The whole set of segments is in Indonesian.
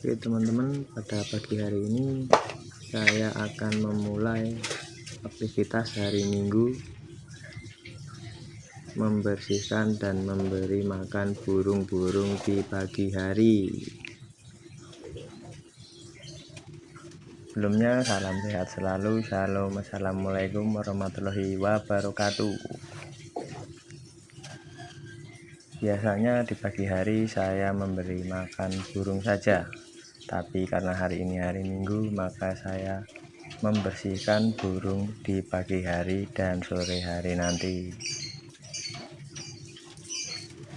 Oke teman-teman, pada pagi hari ini saya akan memulai aktivitas hari Minggu, membersihkan dan memberi makan burung-burung di pagi hari. Sebelumnya salam sehat selalu, shalom, assalamualaikum warahmatullahi wabarakatuh. Biasanya di pagi hari saya memberi makan burung saja, tapi karena hari ini hari Minggu, maka saya membersihkan burung di pagi hari dan sore hari nanti.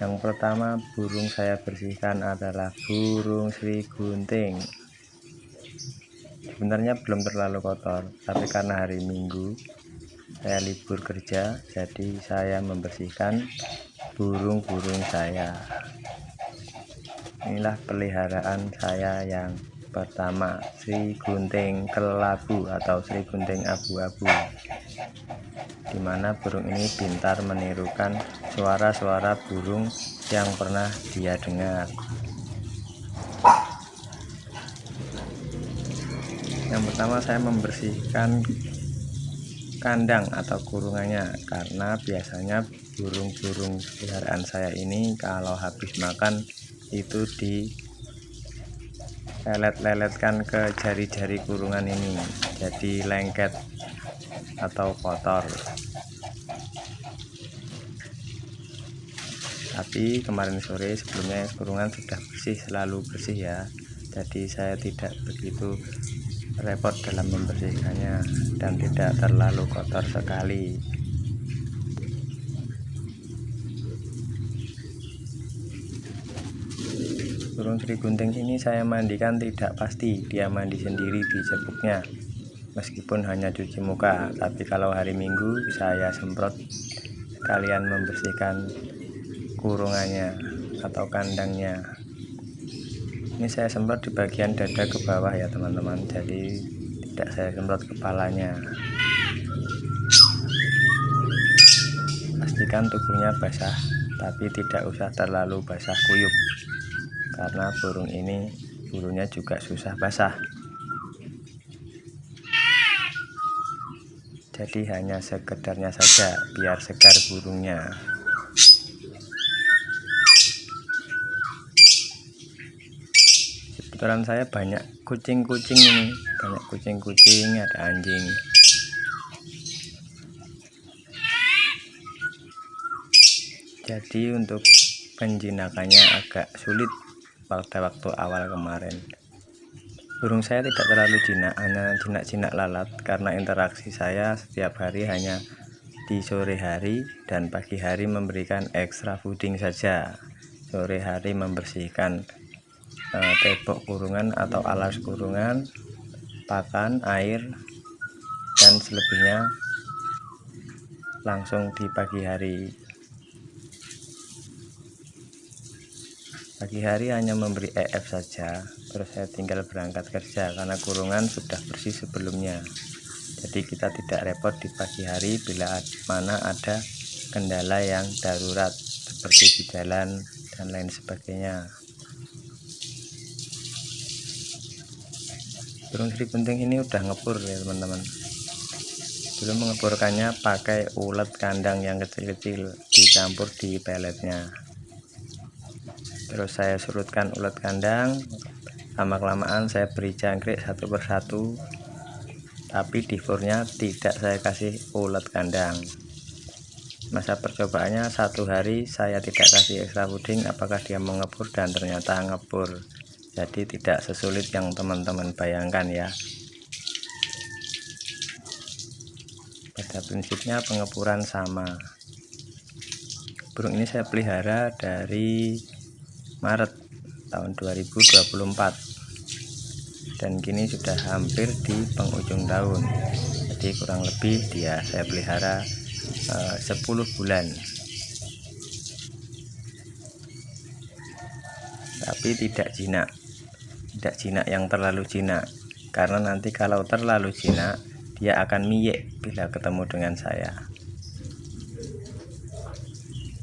Yang pertama burung saya bersihkan adalah burung Sri Gunting. Sebenarnya belum terlalu kotor, tapi karena hari Minggu saya libur kerja, jadi saya membersihkan burung-burung saya. Inilah peliharaan saya yang pertama, Sri Gunting kelabu atau Sri Gunting abu-abu, dimana burung ini pintar menirukan suara-suara burung yang pernah dia dengar. Yang pertama saya membersihkan kandang atau kurungannya, karena biasanya burung-burung peliharaan saya ini kalau habis makan itu dilelet-leletkan ke jari-jari kurungan ini, jadi lengket atau kotor. Tapi kemarin sore sebelumnya kurungan sudah bersih, selalu bersih ya, jadi saya tidak begitu repot dalam membersihkannya dan tidak terlalu kotor sekali. Burung Sri Gunting ini saya mandikan tidak pasti, dia mandi sendiri di cepuknya, meskipun hanya cuci muka. Tapi kalau hari Minggu saya semprot sekalian membersihkan kurungannya atau kandangnya. Ini saya semprot di bagian dada ke bawah ya teman-teman, jadi tidak saya semprot kepalanya. Pastikan tubuhnya basah, tapi tidak usah terlalu basah kuyup, karena burung ini bulunya juga susah basah. Jadi hanya sekedarnya saja biar segar burungnya. Kebetulan saya banyak kucing-kucing ini, banyak kucing-kucing, ada anjing. Jadi untuk penjinakannya agak sulit pada waktu awal kemarin. Burung saya tidak terlalu jinak, hanya jinak-jinak lalat, karena interaksi saya setiap hari hanya di sore hari dan pagi hari memberikan extra fooding saja. Sore hari membersihkan tembok kurungan atau alas kurungan, pakan, air, dan selebihnya langsung di pagi hari. Pagi hari hanya memberi EF saja, terus saya tinggal berangkat kerja karena kurungan sudah bersih sebelumnya. Jadi kita tidak repot di pagi hari bila mana ada kendala yang darurat seperti di jalan dan lain sebagainya. Burung Sri Gunting ini udah ngepur ya teman-teman. Dulu mengeburkannya pakai ulet kandang yang kecil-kecil dicampur di peletnya. Terus saya surutkan ulet kandang, lama-kelamaan saya beri jangkrik satu persatu, tapi di furnya tidak saya kasih ulet kandang. Masa percobaannya 1 hari saya tidak kasih extra fooding, apakah dia mau ngebur, dan ternyata ngebur. Jadi tidak sesulit yang teman-teman bayangkan ya. Pada prinsipnya pengepuran sama. Burung ini saya pelihara dari Maret tahun 2024 dan kini sudah hampir di penghujung tahun. Jadi kurang lebih dia saya pelihara 10 bulan. Tapi tidak jinak yang terlalu jinak, karena nanti kalau terlalu jinak dia akan miyek bila ketemu dengan saya.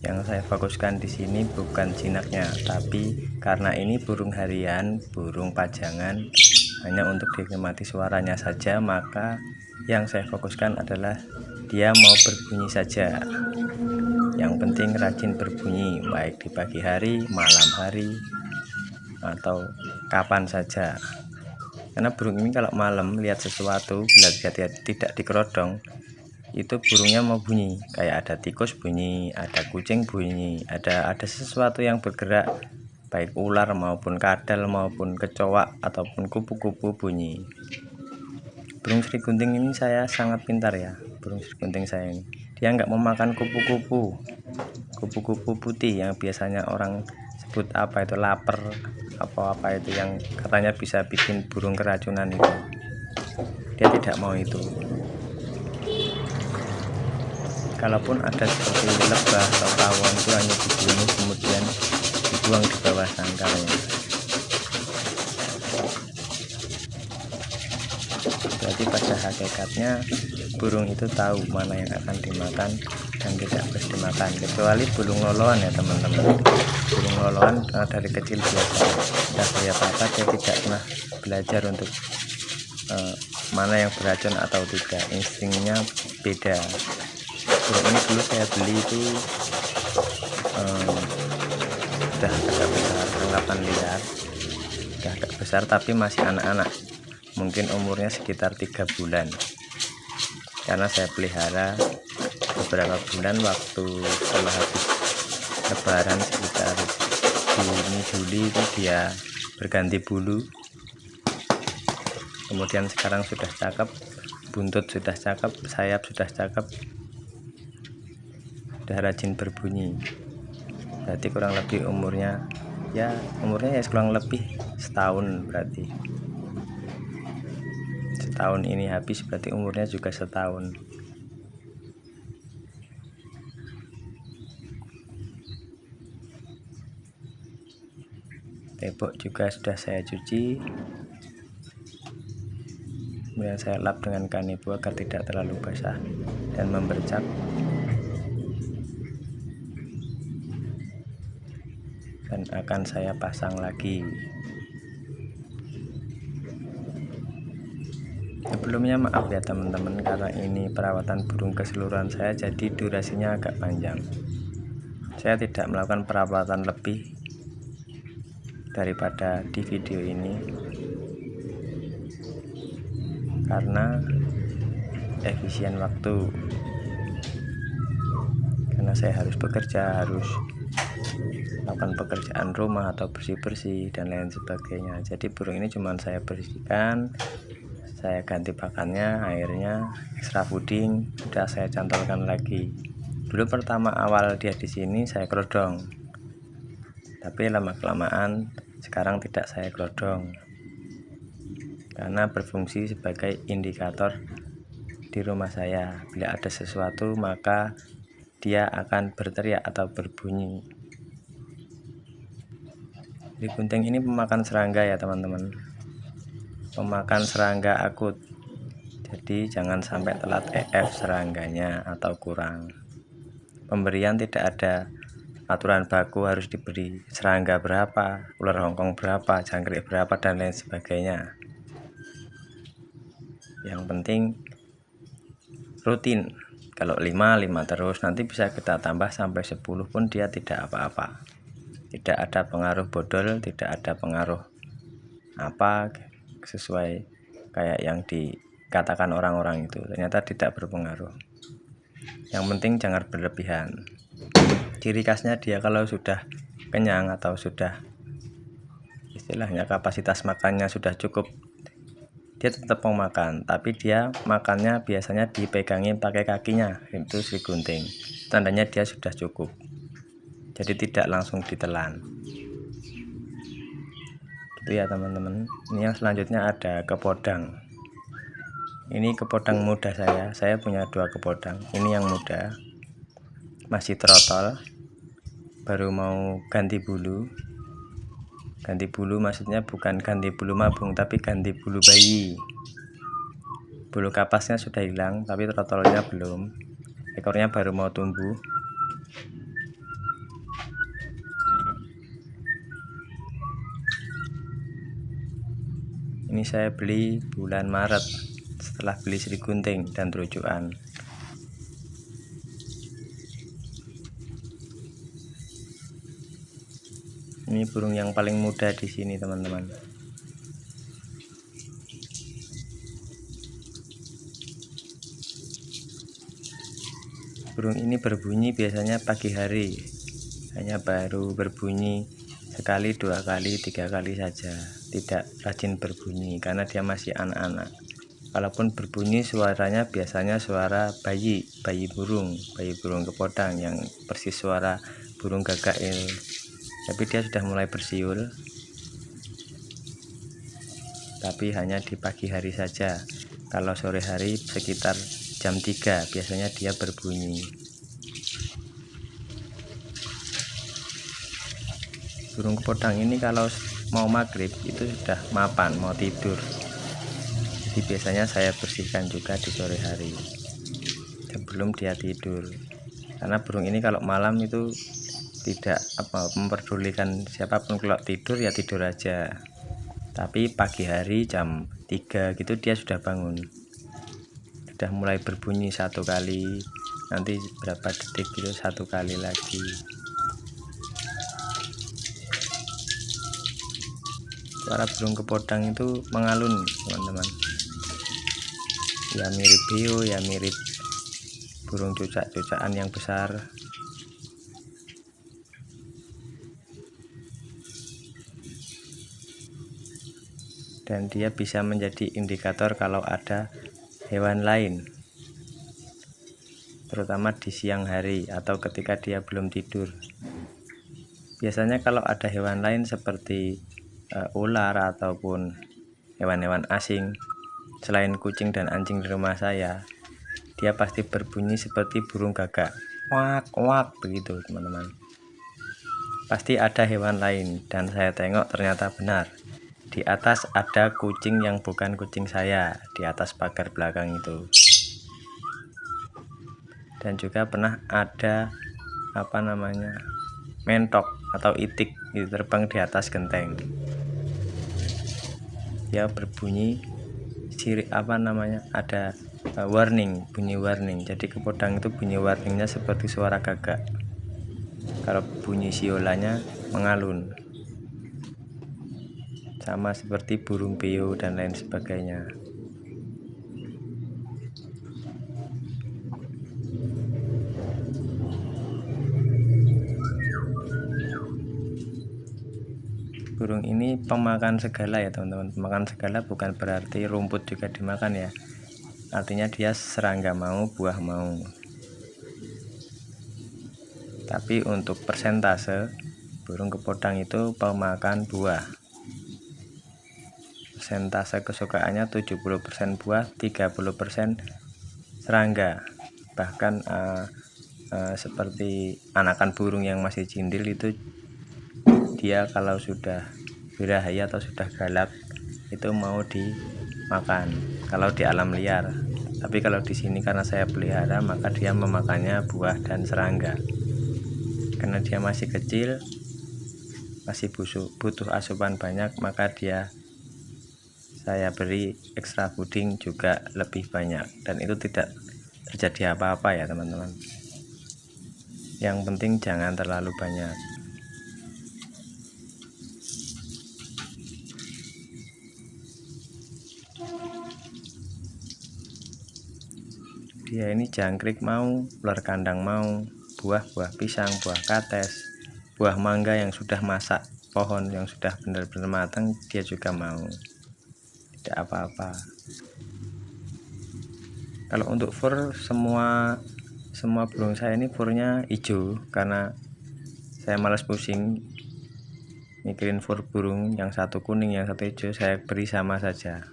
Yang saya fokuskan di sini bukan jinaknya, tapi karena ini burung harian, burung pajangan, hanya untuk dinikmati suaranya saja, maka yang saya fokuskan adalah dia mau berbunyi saja. Yang penting rajin berbunyi, baik di pagi hari, malam hari, atau kapan saja. Karena burung ini kalau malam lihat sesuatu, bila dia tidak dikerodong, itu burungnya mau bunyi, kayak ada tikus bunyi, ada kucing bunyi, ada sesuatu yang bergerak, baik ular maupun kadal maupun kecoak ataupun kupu-kupu bunyi. Burung srigunting ini saya sangat pintar ya, burung srigunting saya ini dia nggak memakan kupu-kupu putih yang biasanya orang sebut apa itu lapar, apa itu yang katanya bisa bikin burung keracunan itu. Dia tidak mau itu. Kalaupun ada seperti lebah atau tawon itu hanya dibunuh kemudian dibuang di bawah sangkarnya. Berarti pada hakikatnya burung itu tahu mana yang akan dimakan dan tidak boleh dimakan, kecuali burung loloan ya teman-teman. Burung loloan dari kecil biasa tidak beli apa-apa, dia tidak pernah belajar untuk mana yang beracun atau tidak, instingnya beda. Burung ini dulu saya beli itu sudah agak besar, tangkapan liar, sudah agak besar tapi masih anak-anak, mungkin umurnya sekitar 3 bulan. Karena saya pelihara beberapa bulan waktu setelah habis lebaran sekitar Juni-Juli itu dia berganti bulu, kemudian sekarang sudah cakep, buntut sudah cakep, sayap sudah cakep, sudah rajin berbunyi. Berarti kurang lebih umurnya ya kurang lebih setahun. Berarti setahun ini habis, berarti umurnya juga setahun. Tembok juga sudah saya cuci, kemudian saya lap dengan kanebo agar tidak terlalu basah dan membercak. Dan akan saya pasang lagi. Sebelumnya maaf ya teman-teman, karena ini perawatan burung keseluruhan saya, jadi durasinya agak panjang. Saya tidak melakukan perawatan lebih daripada di video ini karena efisien waktu, karena saya harus bekerja, harus melakukan pekerjaan rumah atau bersih-bersih dan lain sebagainya. Jadi burung ini cuma saya bersihkan, saya ganti pakannya, airnya, extra fooding, sudah saya cantolkan lagi. Dulu pertama awal dia di sini saya kerodong, tapi lama-kelamaan sekarang tidak saya kerodong karena berfungsi sebagai indikator di rumah saya. Bila ada sesuatu maka dia akan berteriak atau berbunyi. Srigunting ini pemakan serangga ya teman-teman, pemakan serangga akut, jadi jangan sampai telat EF serangganya atau kurang. Pemberian tidak ada aturan baku harus diberi serangga berapa, ular Hongkong berapa, jangkrik berapa dan lain sebagainya. Yang penting rutin. Kalau 5 terus, nanti bisa kita tambah sampai 10 pun dia tidak apa-apa. Tidak ada pengaruh bodol, tidak ada pengaruh apa sesuai kayak yang dikatakan orang-orang itu, ternyata tidak berpengaruh. Yang penting jangan berlebihan. Ciri khasnya dia kalau sudah kenyang atau sudah istilahnya kapasitas makannya sudah cukup, dia tetap mau makan, tapi dia makannya biasanya dipegangin pakai kakinya, itu srigunting, tandanya dia sudah cukup, jadi tidak langsung ditelan. Gitu ya teman-teman. Ini yang selanjutnya ada kepodang. Ini kepodang muda saya punya 2 kepodang. Ini yang muda, masih trotol, baru mau ganti bulu. Ganti bulu maksudnya bukan ganti bulu mabung, tapi ganti bulu bayi. Bulu kapasnya sudah hilang tapi trotolnya belum, ekornya baru mau tumbuh. Ini saya beli bulan Maret setelah beli Sri Gunting dan terujukan. Ini burung yang paling muda di sini, teman-teman. Burung ini berbunyi biasanya pagi hari, hanya baru berbunyi sekali, 2 kali, 3 kali saja. Tidak rajin berbunyi karena dia masih anak-anak. Kalaupun berbunyi suaranya biasanya suara bayi burung kepodang yang persis suara burung gagak ini. Tapi dia sudah mulai bersiul, tapi hanya di pagi hari saja. Kalau sore hari sekitar jam 3 biasanya dia berbunyi. Burung kepodang ini kalau mau maghrib itu sudah mapan, mau tidur. Jadi biasanya saya bersihkan juga di sore hari sebelum dia tidur. Karena burung ini kalau malam itu tidak memperdulikan siapapun, kalau tidur ya tidur aja. Tapi pagi hari jam 3 gitu dia sudah bangun. Sudah mulai berbunyi 1 kali, nanti berapa detik gitu 1 kali lagi. Suara burung kepodang itu mengalun, teman-teman. Ya mirip beo, ya mirip burung cucak-cucakan yang besar. Dan dia bisa menjadi indikator kalau ada hewan lain, terutama di siang hari atau ketika dia belum tidur. Biasanya kalau ada hewan lain seperti ular ataupun hewan-hewan asing selain kucing dan anjing di rumah saya, dia pasti berbunyi seperti burung gagak, wak wak begitu, teman-teman. Pasti ada hewan lain, dan saya tengok ternyata benar. Di atas ada kucing yang bukan kucing saya, di atas pagar belakang itu. Dan juga pernah ada mentok atau itik itu terbang di atas genteng. Dia berbunyi ada warning, bunyi warning. Jadi kepodang itu bunyi warningnya seperti suara gagak. Kalau bunyi siolanya mengalun, sama seperti burung beo dan lain sebagainya. Burung ini pemakan segala ya, teman-teman. Pemakan segala bukan berarti rumput juga dimakan ya. Artinya dia serangga mau, buah mau. Tapi untuk persentase, burung kepodang itu pemakan buah. Persentase kesukaannya 70% buah, 30% serangga. Bahkan seperti anakan burung yang masih cindil itu, dia kalau sudah birahi atau sudah galak itu mau dimakan kalau di alam liar. Tapi kalau di sini karena saya pelihara, maka dia memakannya buah dan serangga. Karena dia masih kecil, masih butuh asupan banyak, maka saya beri extra fooding juga lebih banyak, dan itu tidak terjadi apa-apa ya, teman-teman. Yang penting jangan terlalu banyak. Dia ini jangkrik mau, ular kandang mau, buah pisang, buah kates, buah mangga yang sudah masak, pohon yang sudah benar-benar matang, dia juga mau. Tidak apa-apa. Kalau untuk fur, semua burung saya ini furnya hijau, karena saya malas pusing mikirin fur burung, yang satu kuning yang satu hijau, saya beri sama saja.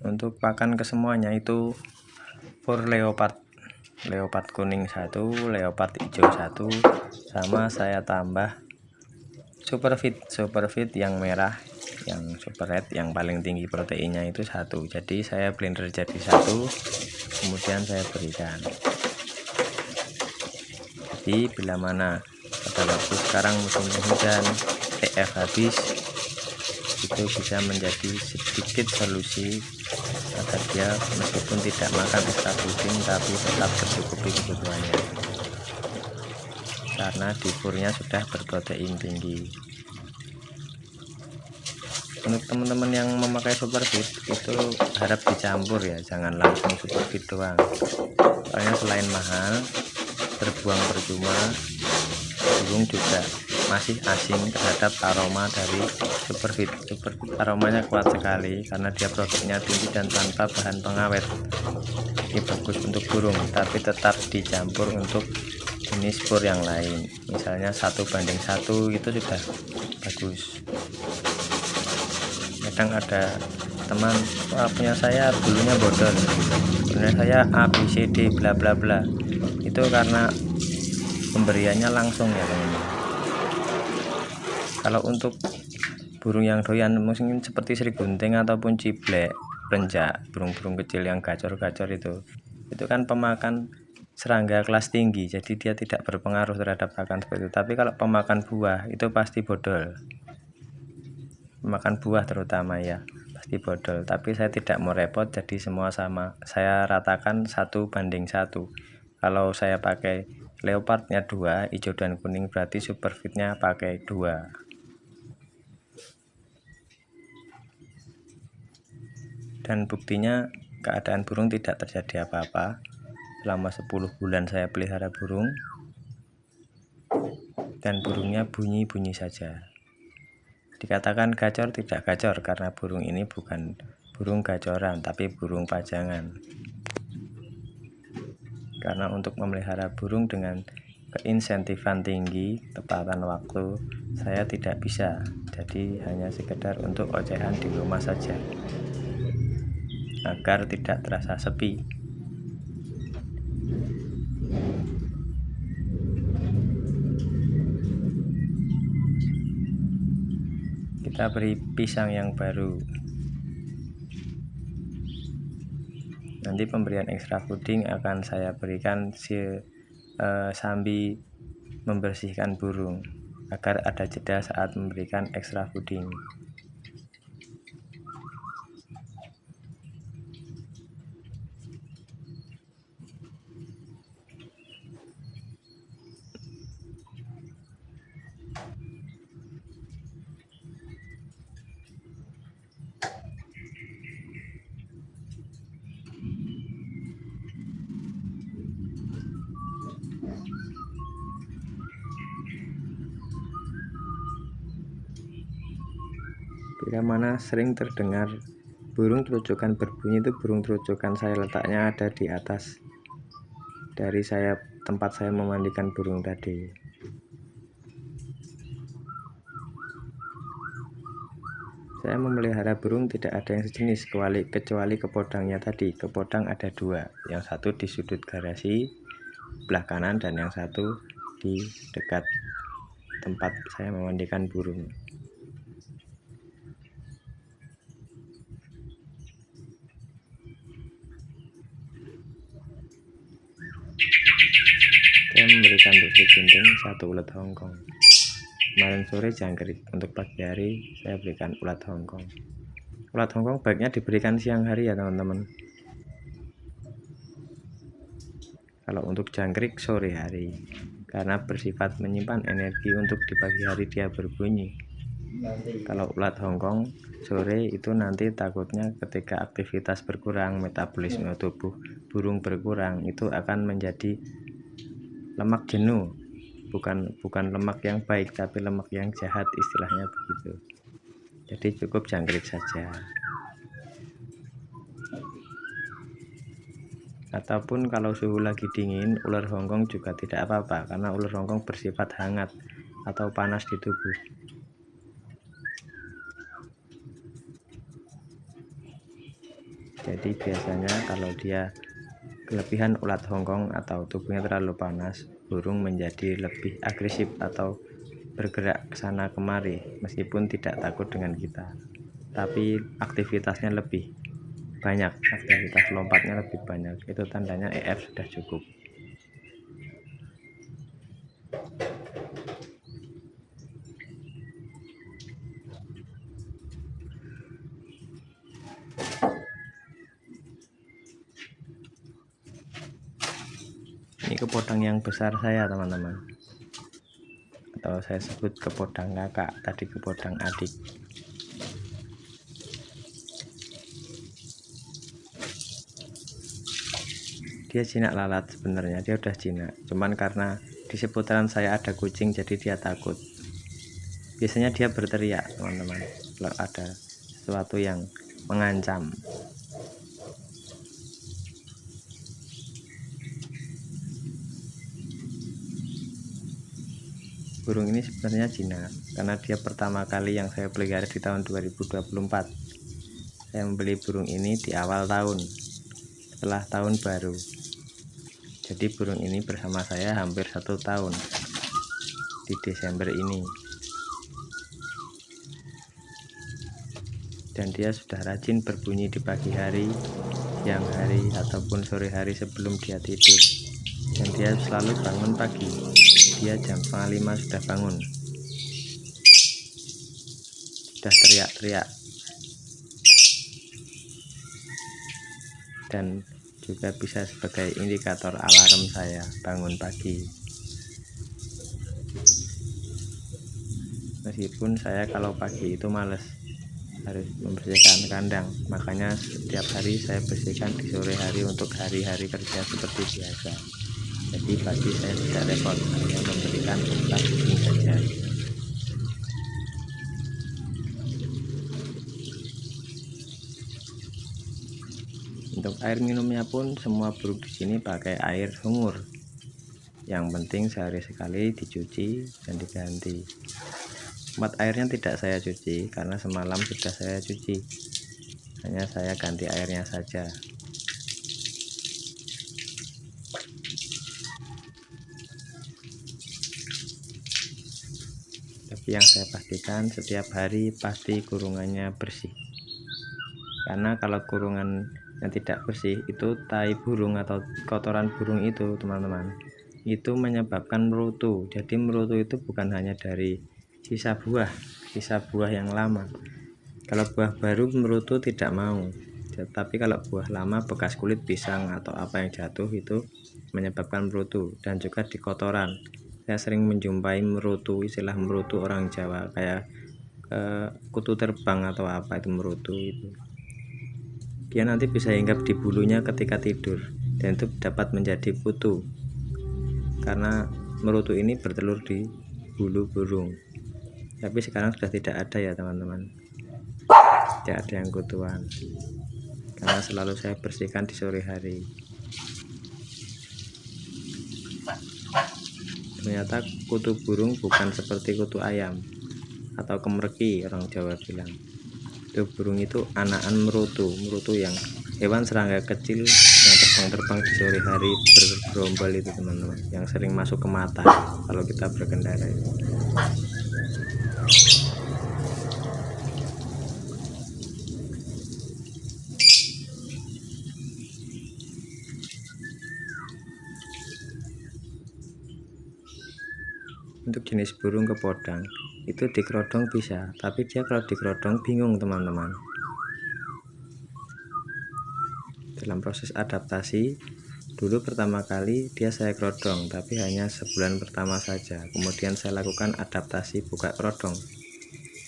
Untuk pakan kesemuanya itu fur leopard kuning 1, leopard hijau 1, sama saya tambah super fit yang merah, yang super red, yang paling tinggi proteinnya itu 1. Jadi saya blender jadi 1, kemudian saya berikan. Jadi bila mana pada waktu sekarang musim hujan, EF habis, itu bisa menjadi sedikit solusi agar dia meskipun tidak makan extra fooding tapi tetap tercukupi kebutuhannya, karena di furnya sudah berprotein tinggi. Untuk teman-teman yang memakai superfeed itu harap dicampur ya, jangan langsung superfeed doang, soalnya selain mahal, terbuang percuma, burung juga masih asing terhadap aroma dari superfeed. Superfeed aromanya kuat sekali karena dia produknya tinggi dan tanpa bahan pengawet. Ini bagus untuk burung, tapi tetap dicampur untuk jenis fur yang lain, misalnya 1:1 itu sudah bagus. Kadang ada teman, wah punya saya bulunya bodol, punya saya A B C D bla bla bla, itu karena pemberiannya langsung ya teman-teman. Kalau untuk burung yang doyan mungkin seperti serigunting ataupun ciblek, renjak, burung-burung kecil yang gacor-gacor itu kan pemakan serangga kelas tinggi, jadi dia tidak berpengaruh terhadap pakan seperti itu. Tapi kalau pemakan buah itu pasti bodol, pemakan buah terutama ya pasti bodol. Tapi saya tidak mau repot, jadi semua sama, saya ratakan 1:1. Kalau saya pakai leopardnya 2, hijau dan kuning, berarti superfeednya pakai 2. Dan buktinya keadaan burung tidak terjadi apa-apa. Selama 10 bulan saya pelihara burung, dan burungnya bunyi-bunyi saja. Dikatakan gacor, tidak gacor karena burung ini bukan burung gacoran tapi burung pajangan. Karena untuk memelihara burung dengan keinsentifan tinggi, tepatan waktu, saya tidak bisa. Jadi hanya sekedar untuk ocehan di rumah saja, agar tidak terasa sepi. Kita beri pisang yang baru. Nanti pemberian extra fooding akan saya berikan sambil membersihkan burung, agar ada jeda saat memberikan extra fooding. Bila mana sering terdengar burung terujukan berbunyi, itu burung terujukan saya letaknya ada di atas dari tempat saya memandikan burung tadi. Saya memelihara burung tidak ada yang sejenis kecuali kepodangnya tadi. Kepodang ada 2, yang satu di sudut garasi sebelah kanan dan yang satu di dekat tempat saya memandikan burung. Saya memberikan untuk serigunting 1 ulat Hongkong. Kemarin sore jangkrik, untuk pagi hari saya berikan ulat Hongkong. Ulat Hongkong baiknya diberikan siang hari ya teman-teman. Kalau untuk jangkrik sore hari, karena bersifat menyimpan energi untuk di pagi hari dia berbunyi. Kalau ulat Hongkong sore itu nanti takutnya ketika aktivitas berkurang, metabolisme tubuh burung berkurang, itu akan menjadi lemak jenuh, bukan lemak yang baik tapi lemak yang jahat, istilahnya begitu. Jadi cukup jangkrik saja. Ataupun kalau suhu lagi dingin, ular Hongkong juga tidak apa-apa, karena ular Hongkong bersifat hangat atau panas di tubuh. Jadi biasanya kalau dia kelebihan ulat Hongkong atau tubuhnya terlalu panas, burung menjadi lebih agresif atau bergerak ke sana kemari, meskipun tidak takut dengan kita, tapi aktivitasnya lebih banyak, aktivitas lompatnya lebih banyak. Itu tandanya EF sudah cukup. Ini kepodang yang besar saya teman-teman, atau saya sebut kepodang kakak, tadi kepodang adik. Dia jinak lalat, sebenarnya dia udah jinak, cuman karena di seputaran saya ada kucing jadi dia takut. Biasanya dia berteriak teman-teman kalau ada sesuatu yang mengancam. Burung ini sebenarnya jinak karena dia pertama kali yang saya pelihara di tahun 2024. Saya membeli burung ini di awal tahun, setelah tahun baru. Jadi burung ini bersama saya hampir 1 tahun di Desember ini. Dan dia sudah rajin berbunyi di pagi hari, siang hari, ataupun sore hari sebelum dia tidur. Dan dia selalu bangun pagi. Dia jam 4:30 sudah bangun. Sudah teriak-teriak. Dan juga bisa sebagai indikator alarm saya bangun pagi. Meskipun saya kalau pagi itu males, harus membersihkan kandang, makanya setiap hari saya bersihkan di sore hari untuk hari-hari kerja seperti biasa. Jadi pagi saya tidak repot, hanya memberikan ulat ini saja. Untuk air minumnya pun semua burung di sini pakai air sumur. Yang penting sehari sekali dicuci dan diganti. Tempat airnya tidak saya cuci karena semalam sudah saya cuci. Hanya saya ganti airnya saja. Tapi yang saya pastikan setiap hari pasti kurungannya bersih. Karena kalau kurungan yang tidak bersih itu tai burung atau kotoran burung itu teman-teman, itu menyebabkan merutu. Jadi merutu itu bukan hanya dari sisa buah yang lama. Kalau buah baru merutu tidak mau, tapi kalau buah lama bekas kulit pisang atau apa yang jatuh itu menyebabkan merutu. Dan juga di kotoran saya sering menjumpai merutu, istilah merutu orang Jawa kayak kutu terbang atau apa itu merutu itu. Dia nanti bisa hinggap di bulunya ketika tidur dan itu dapat menjadi kutu karena merutu ini bertelur di bulu burung. Tapi sekarang sudah tidak ada ya teman-teman, tidak ada yang kutuan karena selalu saya bersihkan di sore hari. Ternyata kutu burung bukan seperti kutu ayam atau kemerki orang Jawa bilang. Itu burung itu anakan merutu yang hewan serangga kecil yang terbang-terbang di sore hari bergerombol itu teman-teman, yang sering masuk ke mata kalau kita berkendara itu. Untuk jenis burung kepodang itu dikerodong bisa, tapi dia kalau dikerodong bingung teman-teman. Dalam proses adaptasi dulu pertama kali dia saya kerodong, tapi hanya sebulan pertama saja. Kemudian saya lakukan adaptasi buka kerodong,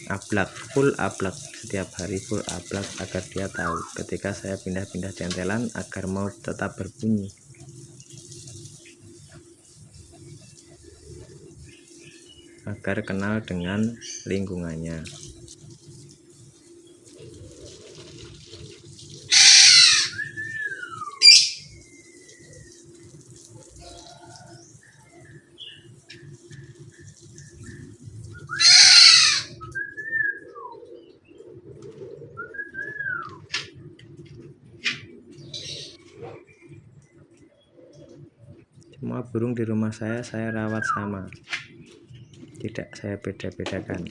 ablak, full ablak, setiap hari full ablak agar dia tahu ketika saya pindah-pindah centelan agar mau tetap berbunyi. Agar kenal dengan lingkungannya. Semua burung di rumah saya rawat sama, tidak saya beda-bedakan.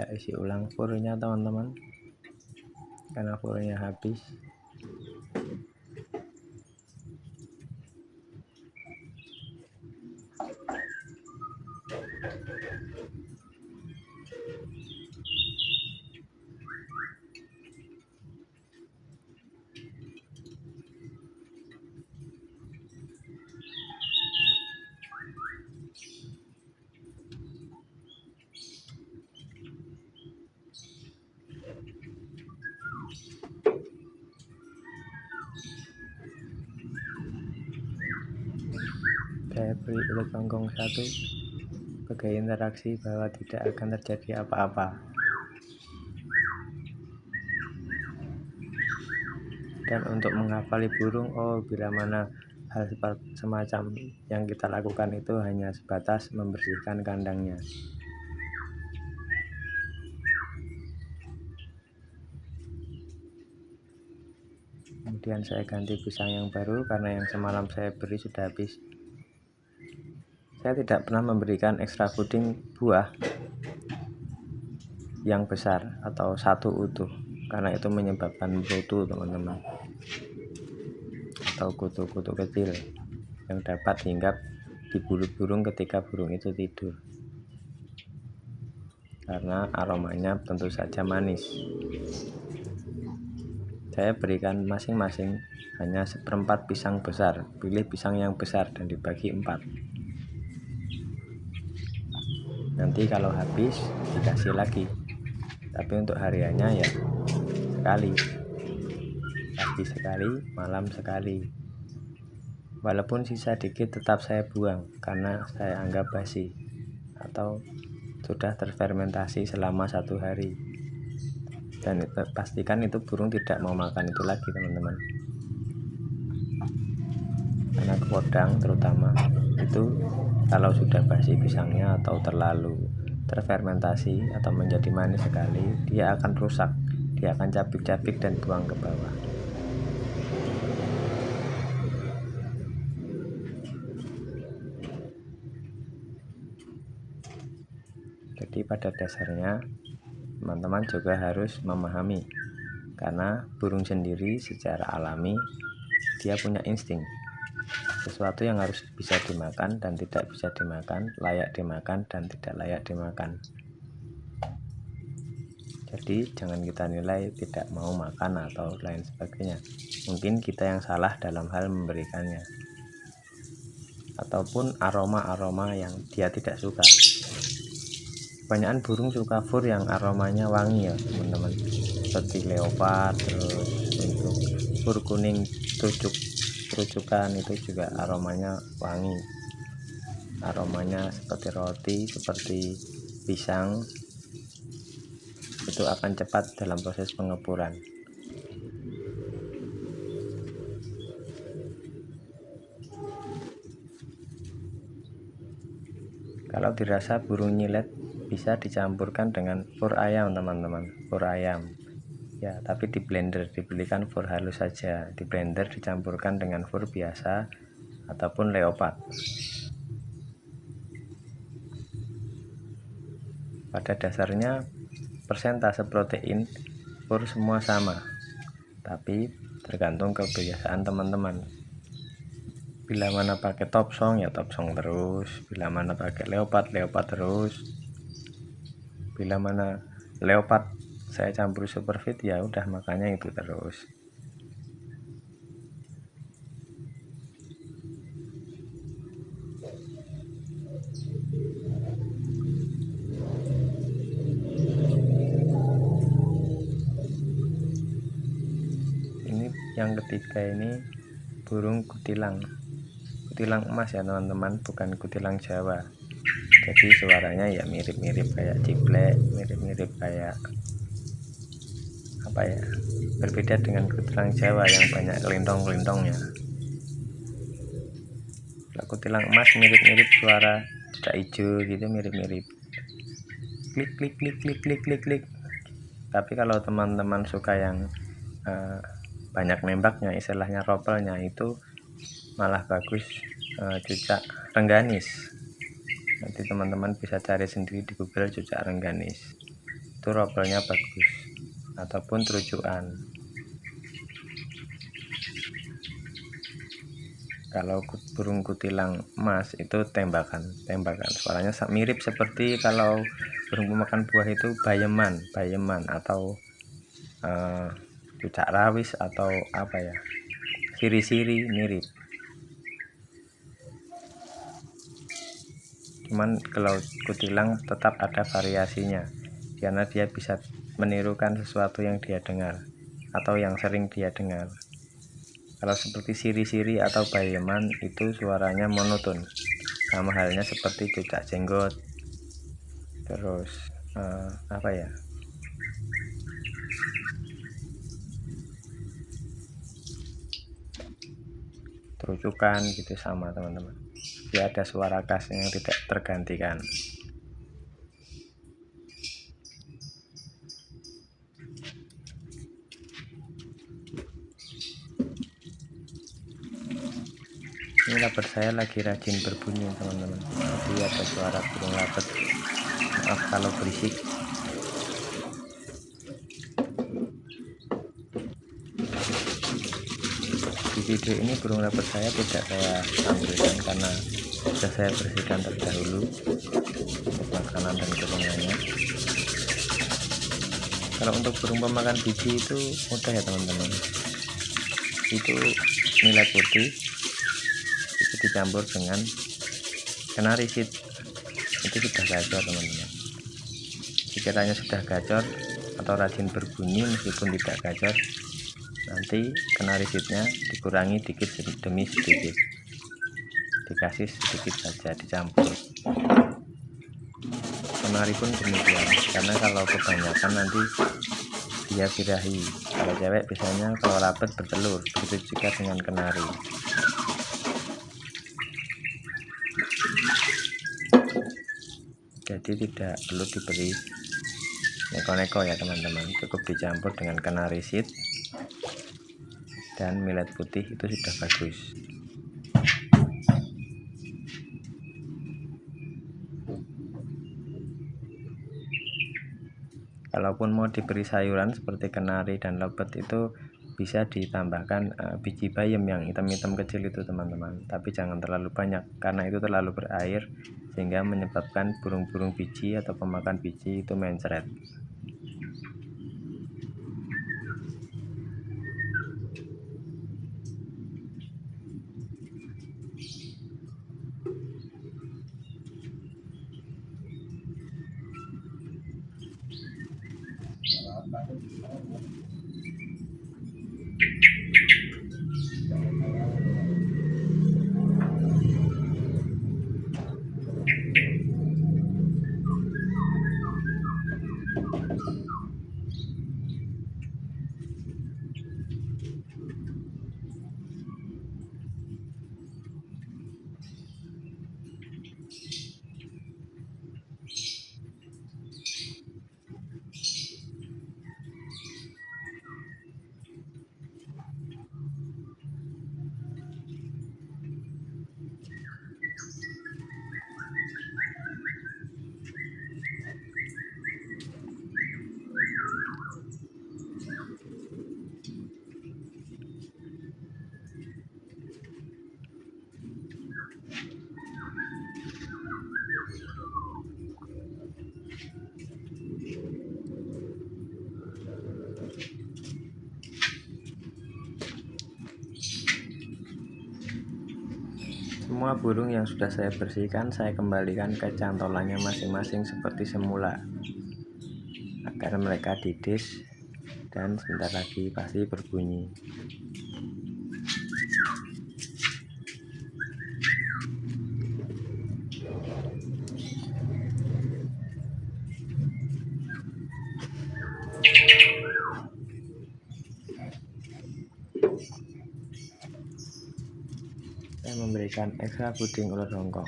tidak isi ulang furnya teman-teman, karena furnya habis. Saya beri ulat bangkong 1 sebagai interaksi bahwa tidak akan terjadi apa-apa. Dan untuk menghafali burung, bila mana hal semacam yang kita lakukan itu hanya sebatas membersihkan kandangnya. Kemudian saya ganti pisang yang baru karena yang semalam saya beri sudah habis. Saya tidak pernah memberikan extra fooding buah yang besar atau satu utuh, karena itu menyebabkan brutu teman-teman, atau kutu-kutu kecil yang dapat hinggap di bulu burung ketika burung itu tidur, karena aromanya tentu saja manis. Saya berikan masing-masing hanya 1/4 pisang besar. Pilih pisang yang besar dan dibagi 4. Nanti kalau habis dikasih lagi, tapi untuk hariannya ya sekali, pagi sekali, malam sekali. Walaupun sisa dikit tetap saya buang karena saya anggap basi atau sudah terfermentasi selama 1 hari. Dan pastikan itu burung tidak mau makan itu lagi teman-teman, karena kodang terutama itu kalau sudah basi pisangnya atau terlalu terfermentasi atau menjadi manis sekali, dia akan rusak, dia akan cabik-cabik dan buang ke bawah. Jadi pada dasarnya teman-teman juga harus memahami, karena burung sendiri secara alami dia punya insting. Sesuatu yang harus bisa dimakan dan tidak bisa dimakan, layak dimakan dan tidak layak dimakan. Jadi jangan kita nilai tidak mau makan atau lain sebagainya. Mungkin kita yang salah dalam hal memberikannya, ataupun aroma-aroma yang dia tidak suka. Kebanyakan burung suka fur yang aromanya wangi ya teman-teman, seperti leopard, terus untuk fur kuning terucukan itu juga aromanya wangi, aromanya seperti roti, seperti pisang, itu akan cepat dalam proses pengepuran. Kalau dirasa burung nyilet, bisa dicampurkan dengan fur ayam teman-teman, fur ayam ya, tapi di blender, dibelikan fur halus saja, di blender dicampurkan dengan fur biasa ataupun leopard. Pada dasarnya persentase protein fur semua sama, tapi tergantung kebiasaan teman-teman. Bila mana pakai top song ya top song terus, bila mana pakai leopard terus, bila mana leopard saya campur superfeed ya udah makanya itu terus. Ini yang ketiga, ini burung kutilang emas ya teman-teman, bukan kutilang Jawa. Jadi suaranya ya mirip-mirip kayak ciblek, mirip-mirip kayak apa ya, berbeda dengan kutilang Jawa yang banyak kelintong-kelintongnya. Kalau kutilang emas mirip-mirip suara cucak hijau gitu, mirip-mirip klik klik klik klik klik klik klik. Tapi kalau teman-teman suka yang banyak nembaknya, istilahnya ropelnya, itu malah bagus cucak rengganis. Nanti teman-teman bisa cari sendiri di Google cucak rengganis. itu robelnya bagus, ataupun terujukan. Kalau burung kutilang emas itu tembakan, suaranya mirip seperti kalau burung pemakan buah itu bayeman atau cucak rawis atau apa ya, siri-siri, mirip. Cuman kalau kutilang tetap ada variasinya, karena dia bisa menirukan sesuatu yang dia dengar atau yang sering dia dengar. Kalau seperti siri-siri atau bayeman itu suaranya monoton, sama halnya seperti cucak jenggot, terus apa ya, terucukan gitu, sama teman-teman. Dia ada suara khas yang tidak tergantikan. Ini lapet saya lagi rajin berbunyi teman-teman. Jadi ada suara burung lapet, maaf kalau berisik. Di video ini burung lapet saya tidak saya tampilkan karena sudah saya bersihkan terlebih dahulu untuk makanan dan kurungannya. Kalau untuk burung pemakan biji itu mudah ya teman-teman, itu millet putih itu dicampur dengan kenari seed, itu sudah gacor teman-teman. Sekiranya sudah gacor atau rajin berbunyi meskipun tidak gacor, nanti kenari seednya dikurangi dikit demi sedikit, dikasih sedikit saja, dicampur. Kenari pun demikian, karena kalau kebanyakan nanti dia birahi. Kalau cewek biasanya kalau lapet bertelur, begitu juga dengan kenari. Jadi tidak perlu diberi neko-neko ya teman-teman, cukup dicampur dengan kenari seed dan millet putih, itu sudah bagus. Kalaupun mau diberi sayuran seperti kenari dan lobet itu bisa ditambahkan biji bayam yang hitam-hitam kecil itu teman-teman, tapi jangan terlalu banyak karena itu terlalu berair sehingga menyebabkan burung-burung biji atau pemakan biji itu mencret. Semua burung yang sudah saya bersihkan saya kembalikan ke cantolannya masing-masing seperti semula, agar mereka didis dan sebentar lagi pasti berbunyi. Saya memberikan ekstra puding ular Hongkong.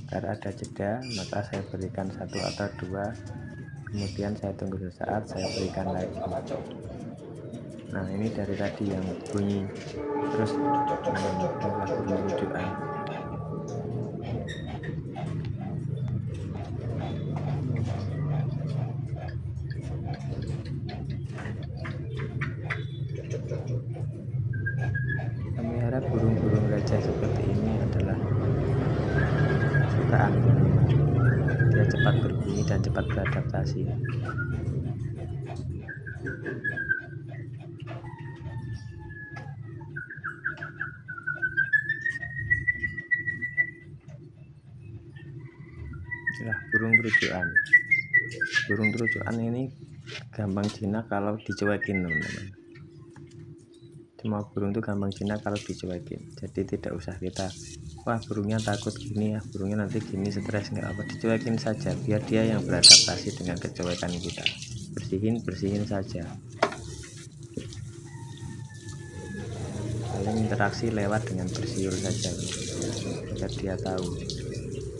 Agar ada jeda, maka saya berikan 1 atau 2, kemudian saya tunggu sesaat, saya berikan lagi. Nah, ini dari tadi yang bunyi terus lagu rujukan. cepat beradaptasi. Inilah burung terujukan. Burung terujukan ini gampang jinak kalau dicuekin, teman-teman. Semua burung itu gampang jinak kalau dicuekin, jadi tidak usah kita wah burungnya takut gini ya, burungnya nanti gini, stres, nggak apa, dicuekin saja biar dia yang beradaptasi dengan kecuekan kita. Bersihin saja, paling interaksi lewat dengan bersiul saja agar dia tahu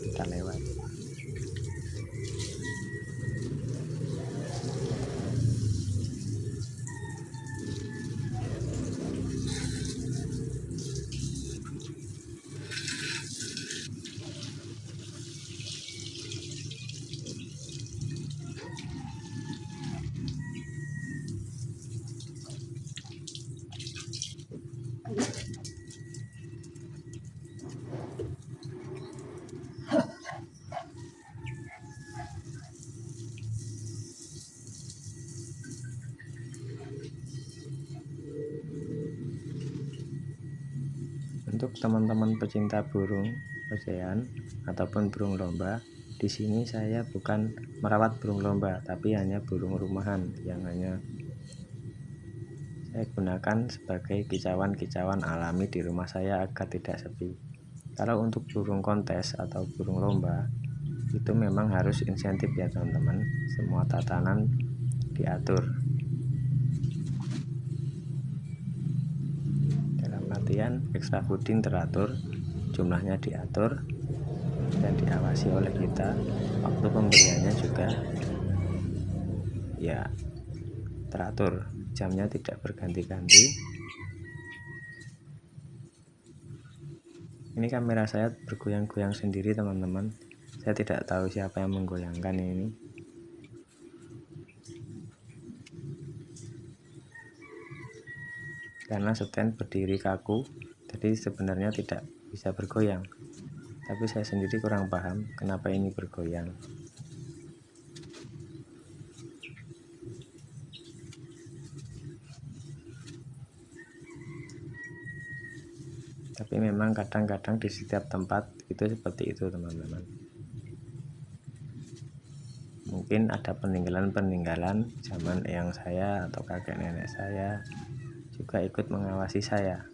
kita lewat. Untuk teman-teman pecinta burung ocehan ataupun burung lomba, di sini saya bukan merawat burung lomba, tapi hanya burung rumahan yang hanya saya gunakan sebagai kicauan-kicauan alami di rumah saya agar tidak sepi. Kalau untuk burung kontes atau burung lomba, itu memang harus insentif ya teman-teman, semua tatanan diatur. Extra fooding teratur, jumlahnya diatur dan diawasi oleh kita. Waktu pemberiannya juga ya teratur, jamnya tidak berganti-ganti. Ini kamera saya bergoyang-goyang sendiri teman-teman, saya tidak tahu siapa yang menggoyangkan ini. Karena stand berdiri kaku, jadi sebenarnya tidak bisa bergoyang, tapi saya sendiri kurang paham kenapa ini bergoyang. Tapi memang kadang-kadang di setiap tempat itu seperti itu teman-teman. Mungkin ada peninggalan-peninggalan zaman eyang saya atau kakek nenek saya juga ikut mengawasi saya.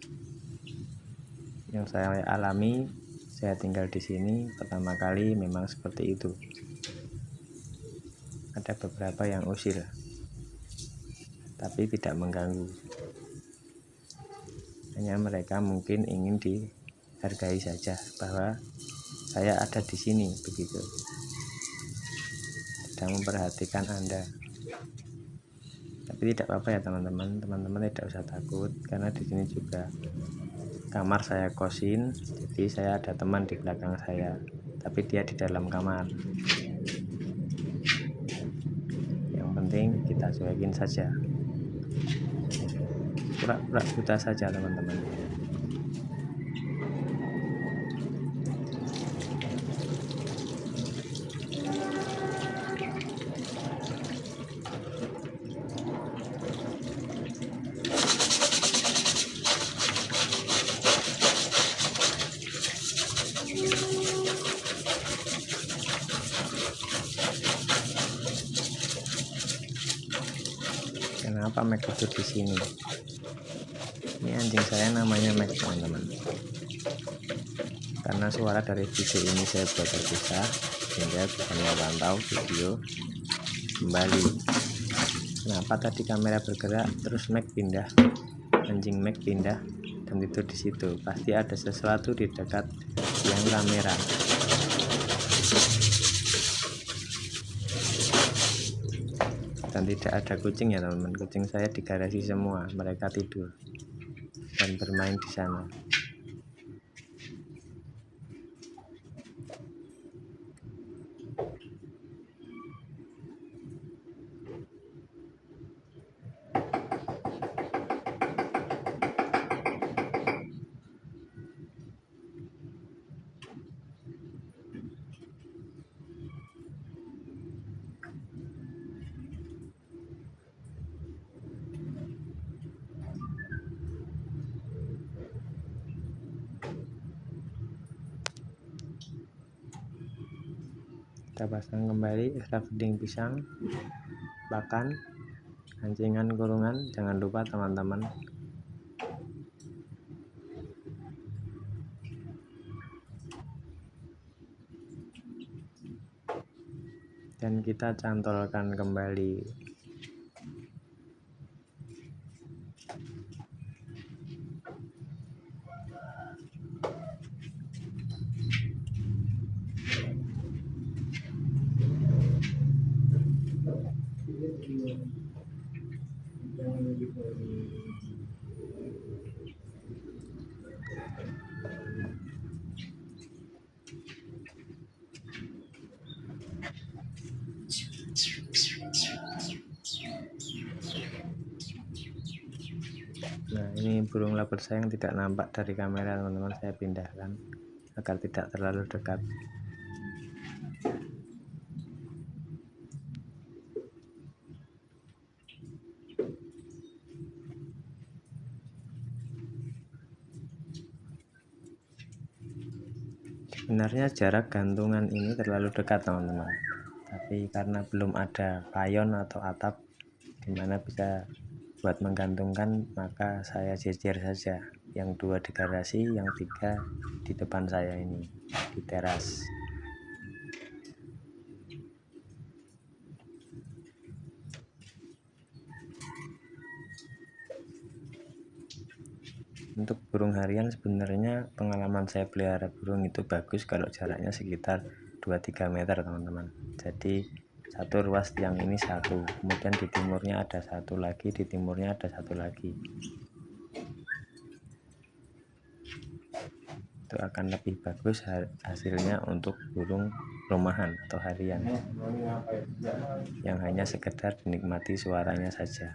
Yang saya alami, saya tinggal di sini pertama kali memang seperti itu. Ada beberapa yang usil, tapi tidak mengganggu. Hanya mereka mungkin ingin dihargai saja bahwa saya ada di sini, begitu. Tidak memperhatikan Anda. Tapi tidak apa-apa ya teman-teman. Teman-teman tidak usah takut, karena di sini juga kamar saya kosin, jadi saya ada teman di belakang saya, tapi dia di dalam kamar. Yang penting kita cuekin saja, pura-pura buta saja teman-teman. Kenapa Mac tidur di sini? Ini anjing saya namanya Mac teman-teman. Karena suara dari video ini saya buat terpisah, sehingga bisa memantau video kembali. Kenapa tadi kamera bergerak terus Mac pindah, anjing Mac pindah dan tidur di situ? Pasti ada sesuatu di dekat yang kamera. Dan tidak ada kucing ya teman-teman, kucing saya di garasi semua, mereka tidur dan bermain di sana. Kita pasang kembali extra fooding pisang, pakan, ancingan, kurungan. Jangan lupa teman-teman. Dan kita cantolkan kembali. Nah, ini burung lovebird saya yang tidak nampak dari kamera, teman-teman. Saya pindahkan agar tidak terlalu dekat. Sebenarnya jarak gantungan ini terlalu dekat, teman-teman, tapi karena belum ada payon atau atap dimana bisa buat menggantungkan, maka saya jejer saja, yang 2 di garasi, yang 3 di depan saya ini di teras. Untuk burung harian, sebenarnya pengalaman saya pelihara burung itu bagus kalau jaraknya sekitar 2-3 meter, teman-teman. Jadi satu ruas tiang ini satu, kemudian di timurnya ada satu lagi, di timurnya ada satu lagi. Itu akan lebih bagus hasilnya untuk burung rumahan atau harian yang hanya sekedar dinikmati suaranya saja.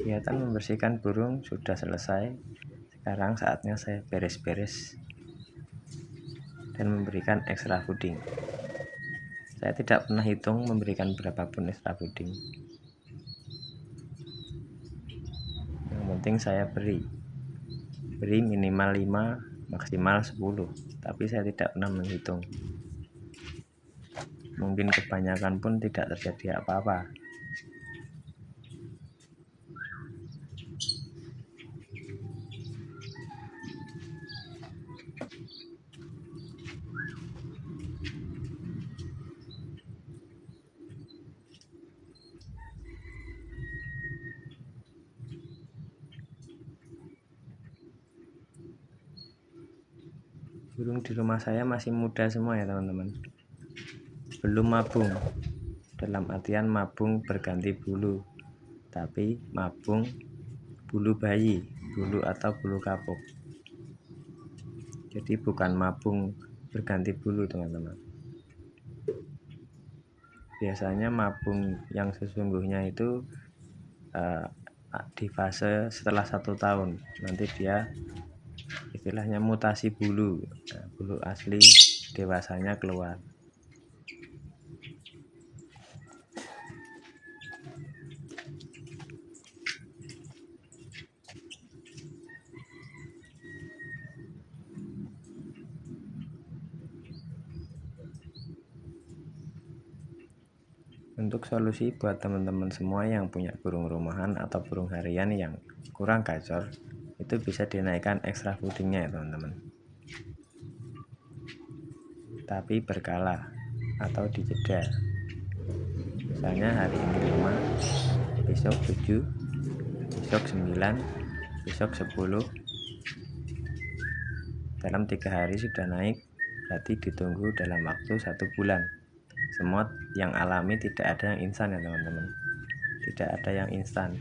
Kegiatan membersihkan burung sudah selesai. Sekarang saatnya saya beres-beres dan memberikan extra fooding. Saya tidak pernah hitung memberikan berapapun extra fooding. Yang penting saya beri minimal 5, maksimal 10, tapi saya tidak pernah menghitung. Mungkin kebanyakan pun tidak terjadi apa-apa. Burung di rumah saya masih muda semua ya, teman-teman. Belum mabung, dalam artian mabung berganti bulu, tapi mabung bulu bayi, bulu atau bulu kapuk. Jadi bukan mabung berganti bulu, teman-teman. Biasanya mabung yang sesungguhnya itu di fase setelah 1 tahun, nanti dia istilahnya mutasi bulu. Nah, bulu asli dewasanya keluar. Untuk solusi buat teman-teman semua yang punya burung rumahan atau burung harian yang kurang gacor, itu bisa dinaikkan extra foodingnya ya, teman-teman. Tapi berkala atau dijeda. Misalnya hari ini 5, besok 7, besok 9, besok 10. Dalam 3 hari sudah naik, berarti ditunggu dalam waktu 1 bulan. Semua yang alami, tidak ada yang instan ya, teman-teman. Tidak ada yang instan.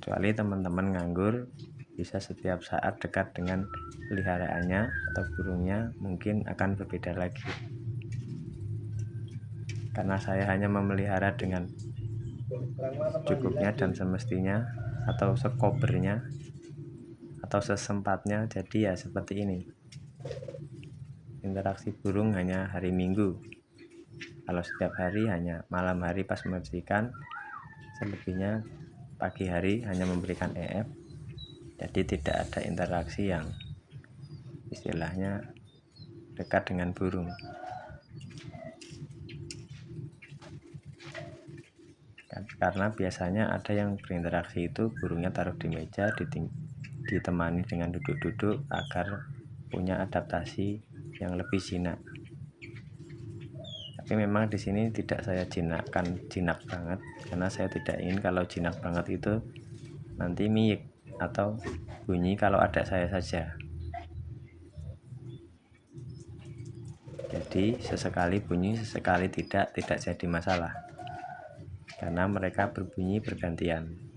Kecuali teman-teman nganggur, bisa setiap saat dekat dengan peliharaannya atau burungnya, mungkin akan berbeda lagi. karena saya hanya memelihara dengan cukupnya dan semestinya, atau sekobernya, atau sesempatnya. Jadi ya seperti ini. Interaksi burung hanya hari Minggu. Kalau setiap hari hanya malam hari pas membersihkan, selebihnya pagi hari hanya memberikan EF. Jadi tidak ada interaksi yang istilahnya dekat dengan burung. Karena biasanya ada yang berinteraksi itu burungnya taruh di meja, ditemani dengan duduk-duduk agar punya adaptasi yang lebih jinak. Tapi memang di sini tidak saya jinak banget, karena saya tidak ingin kalau jinak banget itu nanti miyik atau bunyi kalau ada saya saja. Jadi sesekali bunyi, sesekali tidak jadi masalah, karena mereka berbunyi bergantian.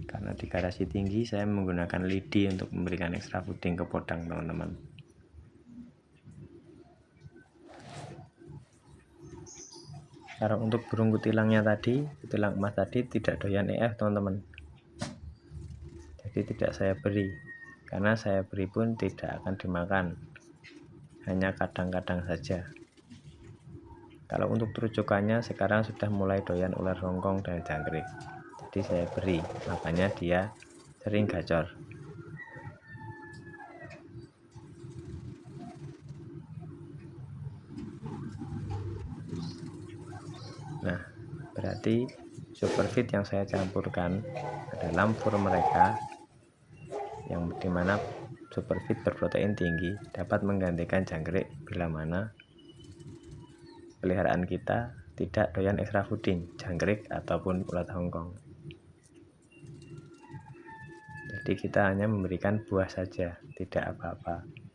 Karena di garasi tinggi, saya menggunakan lidi untuk memberikan ekstra fooding ke podang, teman-teman. Kalau untuk burung kutilangnya tadi, kutilang emas tadi tidak doyan EF, teman-teman. Jadi tidak saya beri, karena saya beri pun tidak akan dimakan, hanya kadang-kadang saja. Kalau untuk terujukannya sekarang sudah mulai doyan ular Hongkong dan jangkrik, jadi saya beri, makanya dia sering gacor. Nah, berarti superfeed yang saya campurkan adalah fur mereka, yang dimana superfeed berprotein tinggi dapat menggantikan jangkrik bila mana peliharaan kita tidak doyan extra fooding jangkrik ataupun ulat Hongkong. Jadi kita hanya memberikan buah saja, tidak apa-apa.